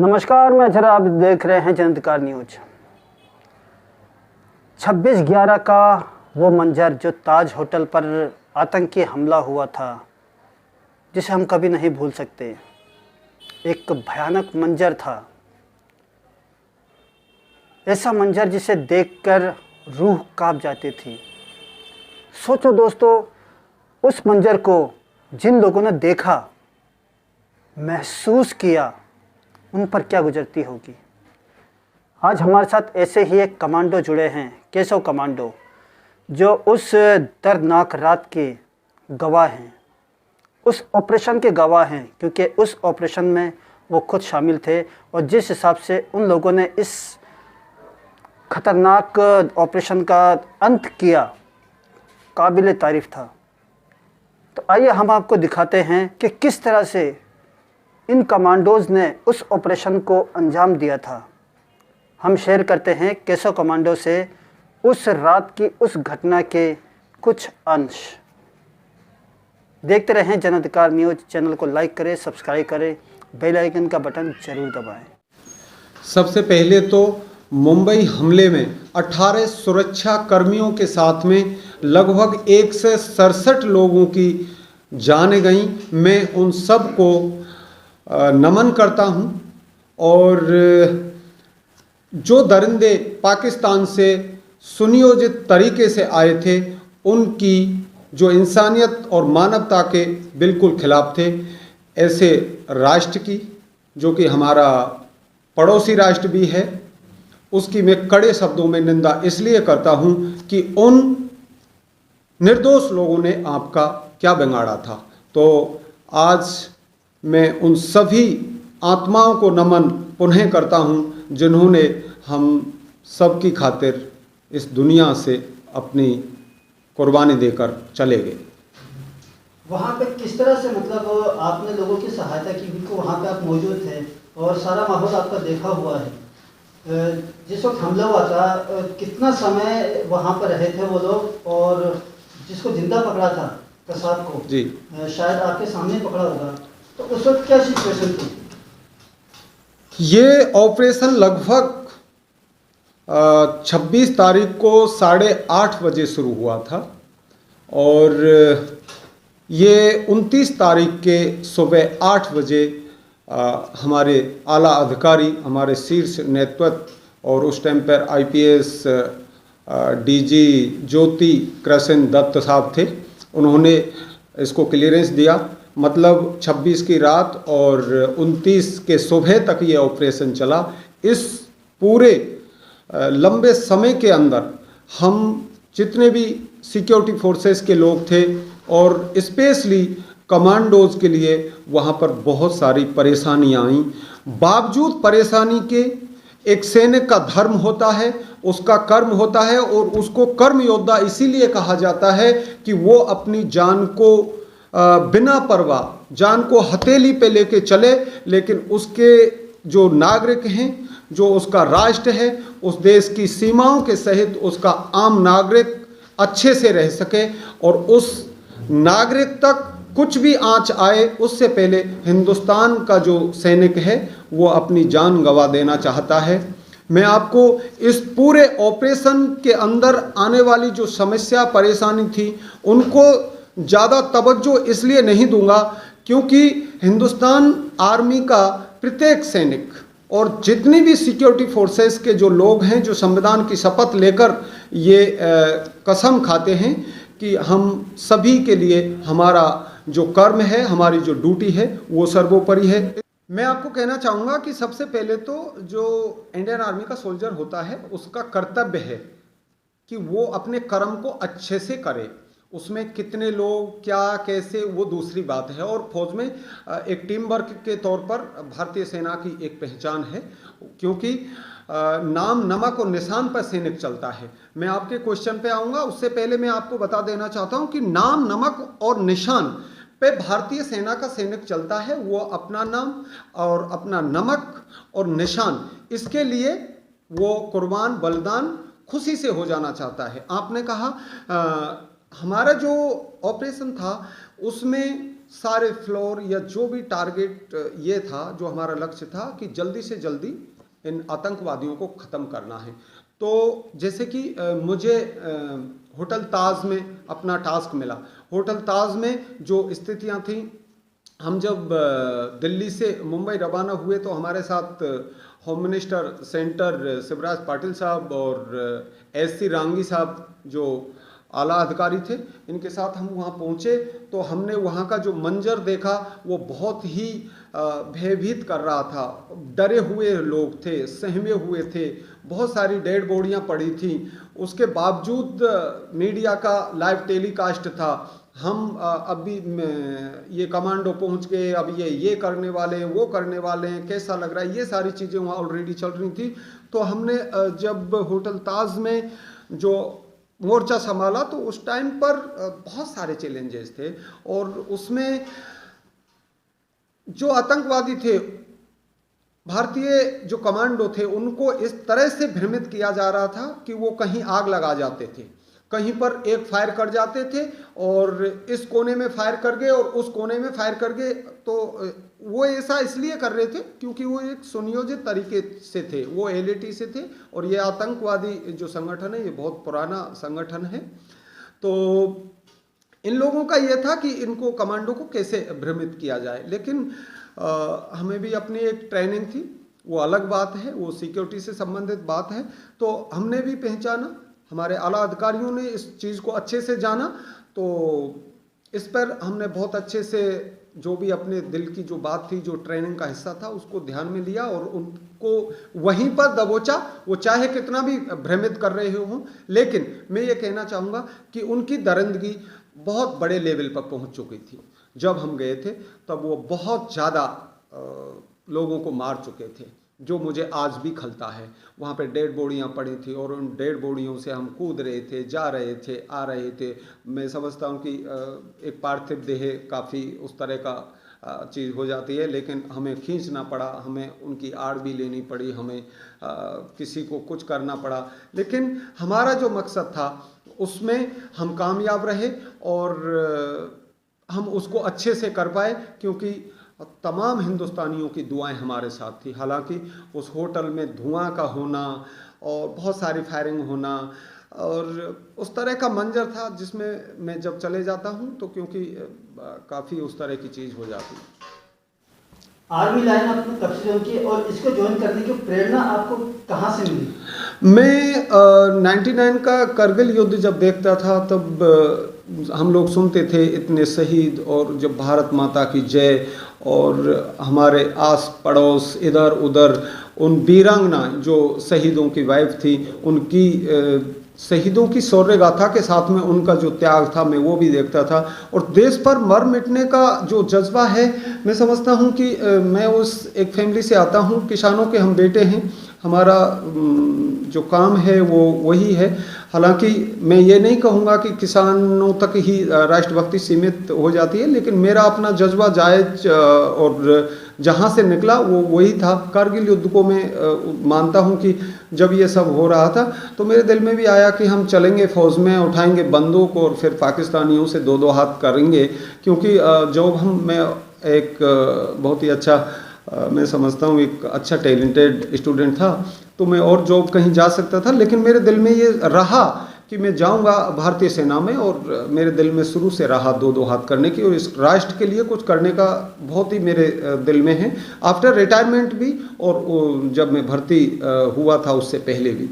नमस्कार, मैं जरा आप देख रहे हैं जनअधिकार न्यूज। 26/11 का वो मंजर जो ताज होटल पर आतंकी हमला हुआ था, जिसे हम कभी नहीं भूल सकते। एक भयानक मंजर था, ऐसा मंजर जिसे देखकर रूह कांप जाती थी। सोचो दोस्तों, उस मंजर को जिन लोगों ने देखा, महसूस किया, उन पर क्या गुजरती होगी। आज हमारे साथ ऐसे ही एक कमांडो जुड़े हैं, केशव कमांडो, जो उस दर्दनाक रात के गवाह हैं, उस ऑपरेशन के गवाह हैं, क्योंकि उस ऑपरेशन में वो खुद शामिल थे। और जिस हिसाब से उन लोगों ने इस खतरनाक ऑपरेशन का अंत किया, काबिल तारीफ़ था। तो आइए हम आपको दिखाते हैं कि किस तरह से इन कमांडोज़ ने उस ऑपरेशन को अंजाम दिया था। हम शेयर करते हैं केशव कमांडो से उस रात की उस घटना के कुछ अंश। देखते रहें जनअधिकार न्यूज़। चैनल को लाइक करें, सब्सक्राइब करें, बेल आइकन का बटन जरूर दबाएं। सबसे पहले तो मुंबई हमले में 18 सुरक्षा कर्मियों के साथ में लगभग 167 लोगों की जानें गई। मैं उन सब को नमन करता हूं। और जो दरिंदे पाकिस्तान से सुनियोजित तरीके से आए थे, उनकी जो इंसानियत और मानवता के बिल्कुल खिलाफ थे, ऐसे राष्ट्र की, जो कि हमारा पड़ोसी राष्ट्र भी है, उसकी मैं कड़े शब्दों में निंदा इसलिए करता हूं कि उन निर्दोष लोगों ने आपका क्या बिगाड़ा था। तो आज मैं उन सभी आत्माओं को नमन पुनः करता हूं, जिन्होंने हम सब की खातिर इस दुनिया से अपनी कुर्बानी देकर चले गए। वहाँ पे किस तरह से मतलब आपने लोगों की सहायता की, क्योंकि वहाँ पे आप मौजूद थे और सारा माहौल आपका देखा हुआ है। जिस वक्त हमला हुआ था, कितना समय वहाँ पर रहे थे वो लोग, और जिसको जिंदा पकड़ा था कसाब को जी शायद आपके सामने पकड़ा होगा, तो उस वक्त क्या सिचुएशन थी? ये ऑपरेशन लगभग 26 तारीख को 8:30 बजे शुरू हुआ था और ये 29 तारीख के सुबह 8 बजे हमारे आला अधिकारी, हमारे शीर्ष नेतृत्व और उस टाइम पर IPS DG ज्योति कृष्ण दत्त साहब थे, उन्होंने इसको क्लियरेंस दिया। मतलब 26 की रात और 29 के सुबह तक ये ऑपरेशन चला। इस पूरे लंबे समय के अंदर हम जितने भी सिक्योरिटी फोर्सेस के लोग थे और स्पेशली कमांडोज के लिए वहाँ पर बहुत सारी परेशानियाँ आईं। बावजूद परेशानी के एक सैनिक का धर्म होता है, उसका कर्म होता है, और उसको कर्म योद्धा इसीलिए कहा जाता है कि वो अपनी जान को बिना परवाह, जान को हथेली पे लेके चले, लेकिन उसके जो नागरिक हैं, जो उसका राष्ट्र है, उस देश की सीमाओं के सहित उसका आम नागरिक अच्छे से रह सके और उस नागरिक तक कुछ भी आंच आए उससे पहले हिंदुस्तान का जो सैनिक है वो अपनी जान गंवा देना चाहता है। मैं आपको इस पूरे ऑपरेशन के अंदर आने वाली जो समस्या परेशानी थी उनको ज़्यादा तवज्जो इसलिए नहीं दूंगा, क्योंकि हिंदुस्तान आर्मी का प्रत्येक सैनिक और जितनी भी सिक्योरिटी फोर्सेस के जो लोग हैं, जो संविधान की शपथ लेकर ये कसम खाते हैं कि हम सभी के लिए हमारा जो कर्म है, हमारी जो ड्यूटी है, वो सर्वोपरि है। मैं आपको कहना चाहूँगा कि सबसे पहले तो जो इंडियन आर्मी का सोल्जर होता है, उसका कर्तव्य है कि वो अपने कर्म को अच्छे से करे। उसमें कितने लोग क्या कैसे वो दूसरी बात है, और फौज में एक टीम वर्क के तौर पर भारतीय सेना की एक पहचान है, क्योंकि नाम नमक और निशान पर सैनिक चलता है। मैं आपके क्वेश्चन पे आऊँगा, उससे पहले मैं आपको बता देना चाहता हूँ कि नाम नमक और निशान पे भारतीय सेना का सैनिक चलता है। वो अपना नाम और अपना नमक और निशान, इसके लिए वो कुर्बान बलिदान खुशी से हो जाना चाहता है। आपने कहा हमारा जो ऑपरेशन था उसमें सारे फ्लोर या जो भी टारगेट ये था, जो हमारा लक्ष्य था कि जल्दी से जल्दी इन आतंकवादियों को ख़त्म करना है। तो जैसे कि मुझे होटल ताज में अपना टास्क मिला। होटल ताज में जो स्थितियां थी, हम जब दिल्ली से मुंबई रवाना हुए तो हमारे साथ home minister centre Shivraj Patil साहब और एससी रांगी साहब जो आला अधिकारी थे, इनके साथ हम वहाँ पहुँचे तो हमने वहाँ का जो मंजर देखा वो बहुत ही भयभीत कर रहा था। डरे हुए लोग थे, सहमे हुए थे, बहुत सारी डेड बॉडियाँ पड़ी थी। उसके बावजूद मीडिया का लाइव टेलीकास्ट था। हम अभी ये कमांडो पहुंच गए, अब ये करने वाले हैं, वो करने वाले हैं, कैसा लग रहा है, ये सारी चीज़ें वहाँ ऑलरेडी चल रही थी। तो हमने जब होटल ताज में जो मोर्चा संभाला तो उस टाइम पर बहुत सारे चैलेंजेस थे और उसमें जो आतंकवादी थे, भारतीय जो कमांडो थे, उनको इस तरह से भ्रमित किया जा रहा था कि वो कहीं आग लगा जाते थे, कहीं पर एक फायर कर जाते थे और इस कोने में फायर कर गए और उस कोने में फायर कर गए। तो वो ऐसा इसलिए कर रहे थे क्योंकि वो एक सुनियोजित तरीके से थे, वो एलएटी से थे और ये आतंकवादी जो संगठन है ये बहुत पुराना संगठन है। तो इन लोगों का ये था कि इनको कमांडो को कैसे भ्रमित किया जाए। लेकिन हमें भी अपनी एक ट्रेनिंग थी, वो अलग बात है, वो सिक्योरिटी से संबंधित बात है। तो हमने भी पहचाना, हमारे आला अधिकारियों ने इस चीज़ को अच्छे से जाना, तो इस पर हमने बहुत अच्छे से जो भी अपने दिल की जो बात थी, जो ट्रेनिंग का हिस्सा था, उसको ध्यान में लिया और उनको वहीं पर दबोचा। वो चाहे कितना भी भ्रमित कर रहे हों, लेकिन मैं ये कहना चाहूँगा कि उनकी दरिंदगी बहुत बड़े लेवल पर पहुँच चुकी थी। जब हम गए थे तब वो बहुत ज़्यादा लोगों को मार चुके थे, जो मुझे आज भी खलता है। वहाँ पे डेड बॉडियाँ पड़ी थी और उन डेड बॉडियों से हम कूद रहे थे, जा रहे थे, आ रहे थे। मैं समझता हूँ कि एक पार्थिव देह काफ़ी उस तरह का चीज़ हो जाती है, लेकिन हमें खींचना पड़ा, हमें उनकी आड़ भी लेनी पड़ी, हमें किसी को कुछ करना पड़ा। लेकिन हमारा जो मकसद था उसमें हम कामयाब रहे और हम उसको अच्छे से कर पाए, क्योंकि तमाम हिंदुस्तानियों की दुआएं हमारे साथ थी। हालांकि उस होटल में धुआं का होना और बहुत सारी फायरिंग होना और उस तरह का मंजर था जिसमें मैं जब चले जाता हूं तो क्योंकि काफ़ी उस तरह की चीज़ हो जाती है। आर्मी लाइन आपने कब से ज्वाइन की और इसको ज्वाइन करने की प्रेरणा आपको कहाँ से मिली? मैं 99 का करगिल युद्ध जब देखता था तब हम लोग सुनते थे इतने शहीद, और जब भारत माता की जय और हमारे आस पड़ोस इधर उधर उन वीरांगना जो शहीदों की वाइफ थी, उनकी शहीदों की शौर्य गाथा के साथ में उनका जो त्याग था मैं वो भी देखता था। और देश पर मर मिटने का जो जज्बा है, मैं समझता हूँ कि मैं उस एक फैमिली से आता हूँ, किसानों के हम बेटे हैं, हमारा जो काम है वो वही है। हालांकि मैं ये नहीं कहूँगा कि किसानों तक ही राष्ट्रभक्ति सीमित हो जाती है, लेकिन मेरा अपना जज्बा जायज और जहाँ से निकला वो वही था। कारगिल युद्ध को मैं मानता हूँ कि जब ये सब हो रहा था तो मेरे दिल में भी आया कि हम चलेंगे फौज में, उठाएंगे बंदूक और फिर पाकिस्तानियों से दो दो हाथ करेंगे। क्योंकि जब मैं एक बहुत ही अच्छा मैं समझता हूँ एक अच्छा टैलेंटेड स्टूडेंट था, तो मैं और जॉब कहीं जा सकता था, लेकिन मेरे दिल में ये रहा कि मैं जाऊंगा भारतीय सेना में, और मेरे दिल में शुरू से रहा दो दो हाथ करने की और इस राष्ट्र के लिए कुछ करने का बहुत ही मेरे दिल में है। आफ्टर रिटायरमेंट भी और जब मैं भर्ती हुआ था उससे पहले भी।